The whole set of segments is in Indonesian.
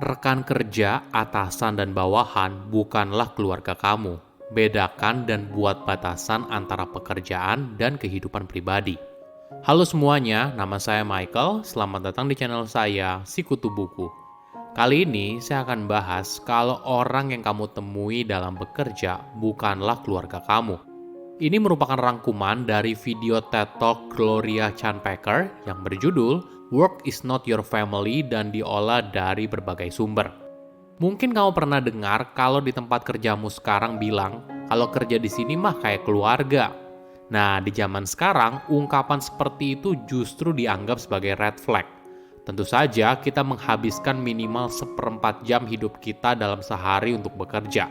Rekan kerja, atasan, dan bawahan bukanlah keluarga kamu. Bedakan dan buat batasan antara pekerjaan dan kehidupan pribadi. Halo semuanya, nama saya Michael. Selamat datang di channel saya, Sikutu Buku. Kali ini saya akan bahas kalau orang yang kamu temui dalam bekerja bukanlah keluarga kamu. Ini merupakan rangkuman dari video TED Talk Gloria Chanpacker yang berjudul Work is not your family dan diolah dari berbagai sumber. Mungkin kamu pernah dengar kalau di tempat kerjamu sekarang bilang kalau kerja di sini mah kayak keluarga. Nah, di zaman sekarang ungkapan seperti itu justru dianggap sebagai red flag. Tentu saja kita menghabiskan minimal 1/4 jam hidup kita dalam sehari untuk bekerja.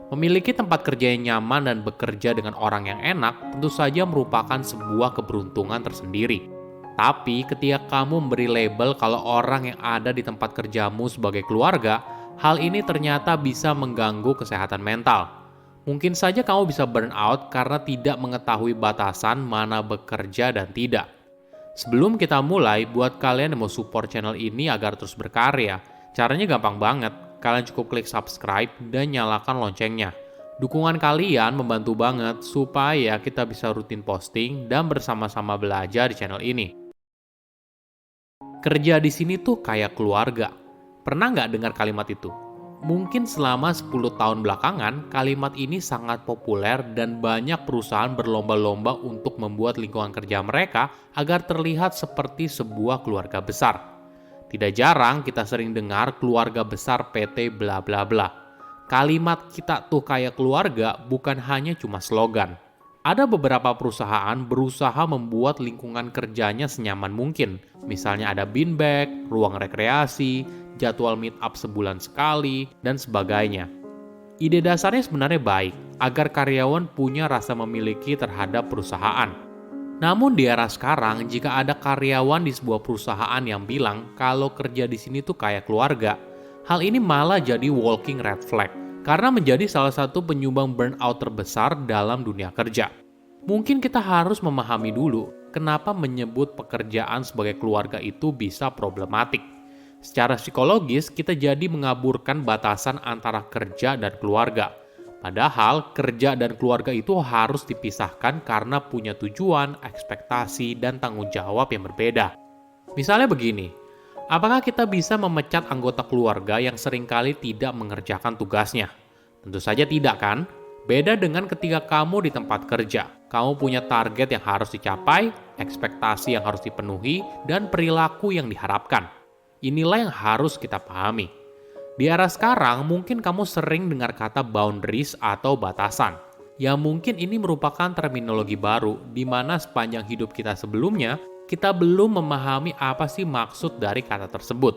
Memiliki tempat kerja yang nyaman dan bekerja dengan orang yang enak tentu saja merupakan sebuah keberuntungan tersendiri. Tapi ketika kamu memberi label kalau orang yang ada di tempat kerjamu sebagai keluarga, hal ini ternyata bisa mengganggu kesehatan mental. Mungkin saja kamu bisa burn out karena tidak mengetahui batasan mana bekerja dan tidak. Sebelum kita mulai, buat kalian yang mau support channel ini agar terus berkarya, caranya gampang banget. Kalian cukup klik subscribe dan nyalakan loncengnya. Dukungan kalian membantu banget supaya kita bisa rutin posting dan bersama-sama belajar di channel ini. Kerja di sini tuh kayak keluarga. Pernah nggak dengar kalimat itu? Mungkin selama 10 tahun belakangan, kalimat ini sangat populer dan banyak perusahaan berlomba-lomba untuk membuat lingkungan kerja mereka agar terlihat seperti sebuah keluarga besar. Tidak jarang kita sering dengar keluarga besar PT bla bla bla. Kalimat kita tuh kayak keluarga bukan hanya cuma slogan. Ada beberapa perusahaan berusaha membuat lingkungan kerjanya senyaman mungkin. Misalnya ada beanbag, ruang rekreasi, jadwal meet up sebulan sekali, dan sebagainya. Ide dasarnya sebenarnya baik, agar karyawan punya rasa memiliki terhadap perusahaan. Namun di era sekarang, jika ada karyawan di sebuah perusahaan yang bilang kalau kerja di sini tuh kayak keluarga, hal ini malah jadi walking red flag. Karena menjadi salah satu penyumbang burnout terbesar dalam dunia kerja. Mungkin kita harus memahami dulu kenapa menyebut pekerjaan sebagai keluarga itu bisa problematik. Secara psikologis, kita jadi mengaburkan batasan antara kerja dan keluarga. Padahal kerja dan keluarga itu harus dipisahkan karena punya tujuan, ekspektasi, dan tanggung jawab yang berbeda. Misalnya begini, apakah kita bisa memecat anggota keluarga yang seringkali tidak mengerjakan tugasnya? Tentu saja tidak kan? Beda dengan ketika kamu di tempat kerja. Kamu punya target yang harus dicapai, ekspektasi yang harus dipenuhi, dan perilaku yang diharapkan. Inilah yang harus kita pahami. Di era sekarang, mungkin kamu sering dengar kata boundaries atau batasan. Ya mungkin ini merupakan terminologi baru, di mana sepanjang hidup kita sebelumnya, kita belum memahami apa sih maksud dari kata tersebut.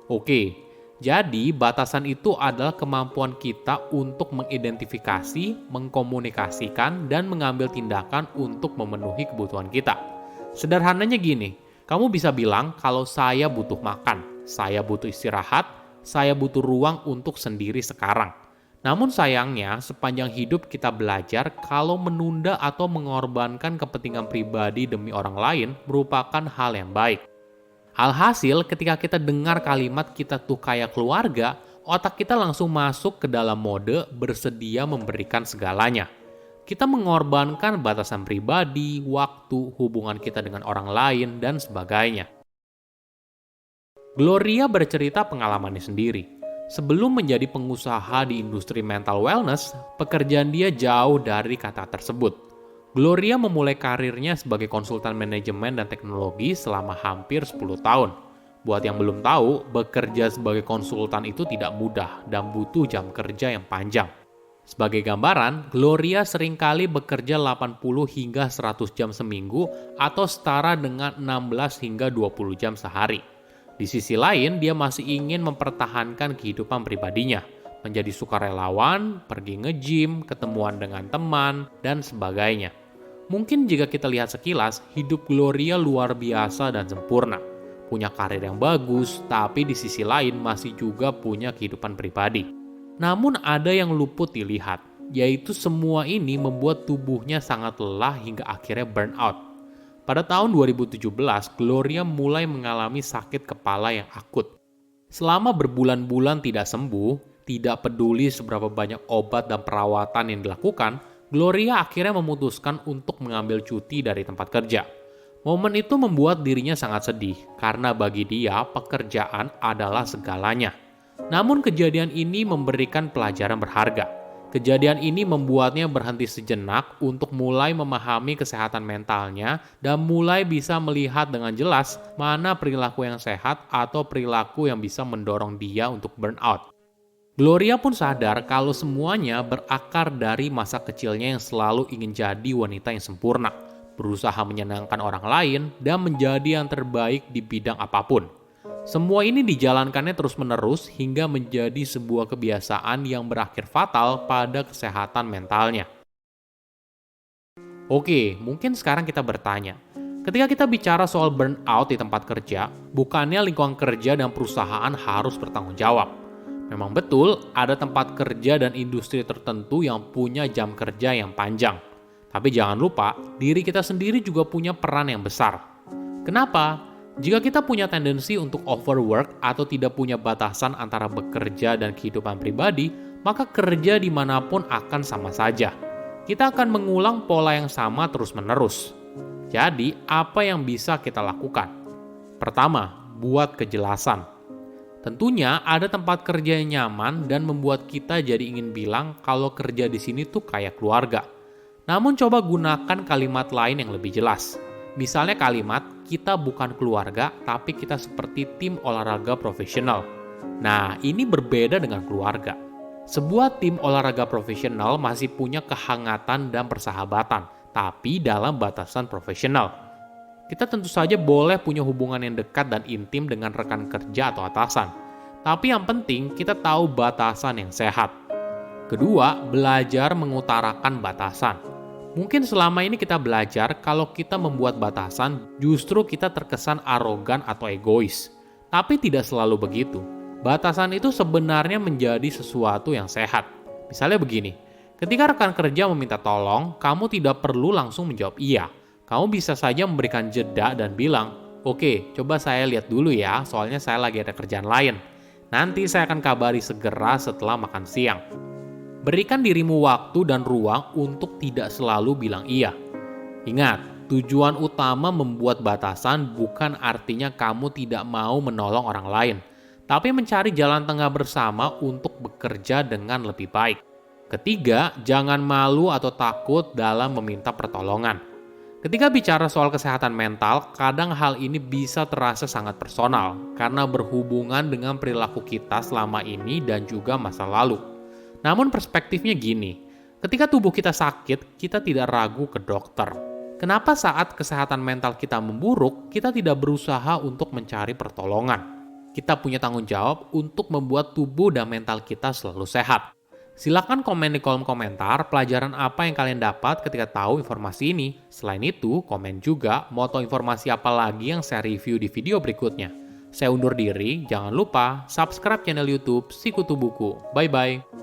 Oke, jadi batasan itu adalah kemampuan kita untuk mengidentifikasi, mengkomunikasikan, dan mengambil tindakan untuk memenuhi kebutuhan kita. Sederhananya gini, kamu bisa bilang kalau saya butuh makan, saya butuh istirahat, saya butuh ruang untuk sendiri sekarang. Namun sayangnya, sepanjang hidup kita belajar kalau menunda atau mengorbankan kepentingan pribadi demi orang lain merupakan hal yang baik. Alhasil, ketika kita dengar kalimat kita tuh kayak keluarga, otak kita langsung masuk ke dalam mode bersedia memberikan segalanya. Kita mengorbankan batasan pribadi, waktu, hubungan kita dengan orang lain, dan sebagainya. Gloria bercerita pengalamannya sendiri. Sebelum menjadi pengusaha di industri mental wellness, pekerjaan dia jauh dari kata tersebut. Gloria memulai karirnya sebagai konsultan manajemen dan teknologi selama hampir 10 tahun. Buat yang belum tahu, bekerja sebagai konsultan itu tidak mudah dan butuh jam kerja yang panjang. Sebagai gambaran, Gloria seringkali bekerja 80 hingga 100 jam seminggu atau setara dengan 16 hingga 20 jam sehari. Di sisi lain, dia masih ingin mempertahankan kehidupan pribadinya, menjadi sukarelawan, pergi nge-gym, ketemuan dengan teman, dan sebagainya. Mungkin jika kita lihat sekilas, hidup Gloria luar biasa dan sempurna. Punya karir yang bagus, tapi di sisi lain masih juga punya kehidupan pribadi. Namun ada yang luput dilihat, yaitu semua ini membuat tubuhnya sangat lelah hingga akhirnya burnout. Pada tahun 2017, Gloria mulai mengalami sakit kepala yang akut. Selama berbulan-bulan tidak sembuh, tidak peduli seberapa banyak obat dan perawatan yang dilakukan, Gloria akhirnya memutuskan untuk mengambil cuti dari tempat kerja. Momen itu membuat dirinya sangat sedih, karena bagi dia pekerjaan adalah segalanya. Namun kejadian ini memberikan pelajaran berharga. Kejadian ini membuatnya berhenti sejenak untuk mulai memahami kesehatan mentalnya dan mulai bisa melihat dengan jelas mana perilaku yang sehat atau perilaku yang bisa mendorong dia untuk burnout. Gloria pun sadar kalau semuanya berakar dari masa kecilnya yang selalu ingin jadi wanita yang sempurna, berusaha menyenangkan orang lain, dan menjadi yang terbaik di bidang apapun. Semua ini dijalankannya terus-menerus hingga menjadi sebuah kebiasaan yang berakhir fatal pada kesehatan mentalnya. Oke, mungkin sekarang kita bertanya, ketika kita bicara soal burnout di tempat kerja, bukannya lingkungan kerja dan perusahaan harus bertanggung jawab. Memang betul, ada tempat kerja dan industri tertentu yang punya jam kerja yang panjang. Tapi jangan lupa, diri kita sendiri juga punya peran yang besar. Kenapa? Jika kita punya tendensi untuk overwork atau tidak punya batasan antara bekerja dan kehidupan pribadi, maka kerja dimanapun akan sama saja. Kita akan mengulang pola yang sama terus-menerus. Jadi, apa yang bisa kita lakukan? Pertama, buat kejelasan. Tentunya ada tempat kerja yang nyaman dan membuat kita jadi ingin bilang kalau kerja di sini tuh kayak keluarga. Namun coba gunakan kalimat lain yang lebih jelas. Misalnya kalimat, kita bukan keluarga, tapi kita seperti tim olahraga profesional. Nah, ini berbeda dengan keluarga. Sebuah tim olahraga profesional masih punya kehangatan dan persahabatan, tapi dalam batasan profesional. Kita tentu saja boleh punya hubungan yang dekat dan intim dengan rekan kerja atau atasan. Tapi yang penting, kita tahu batasan yang sehat. Kedua, belajar mengutarakan batasan. Mungkin selama ini kita belajar kalau kita membuat batasan, justru kita terkesan arogan atau egois. Tapi tidak selalu begitu. Batasan itu sebenarnya menjadi sesuatu yang sehat. Misalnya begini, ketika rekan kerja meminta tolong, kamu tidak perlu langsung menjawab iya. Kamu bisa saja memberikan jeda dan bilang, oke, coba saya lihat dulu ya, soalnya saya lagi ada kerjaan lain. Nanti saya akan kabari segera setelah makan siang. Berikan dirimu waktu dan ruang untuk tidak selalu bilang iya. Ingat, tujuan utama membuat batasan bukan artinya kamu tidak mau menolong orang lain, tapi mencari jalan tengah bersama untuk bekerja dengan lebih baik. Ketiga, jangan malu atau takut dalam meminta pertolongan. Ketika bicara soal kesehatan mental, kadang hal ini bisa terasa sangat personal karena berhubungan dengan perilaku kita selama ini dan juga masa lalu. Namun perspektifnya gini, ketika tubuh kita sakit, kita tidak ragu ke dokter. Kenapa saat kesehatan mental kita memburuk, kita tidak berusaha untuk mencari pertolongan? Kita punya tanggung jawab untuk membuat tubuh dan mental kita selalu sehat. Silakan komen di kolom komentar pelajaran apa yang kalian dapat ketika tahu informasi ini. Selain itu, komen juga mau tahu informasi apa lagi yang saya review di video berikutnya. Saya undur diri, jangan lupa subscribe channel YouTube Sikutu Buku. Bye-bye.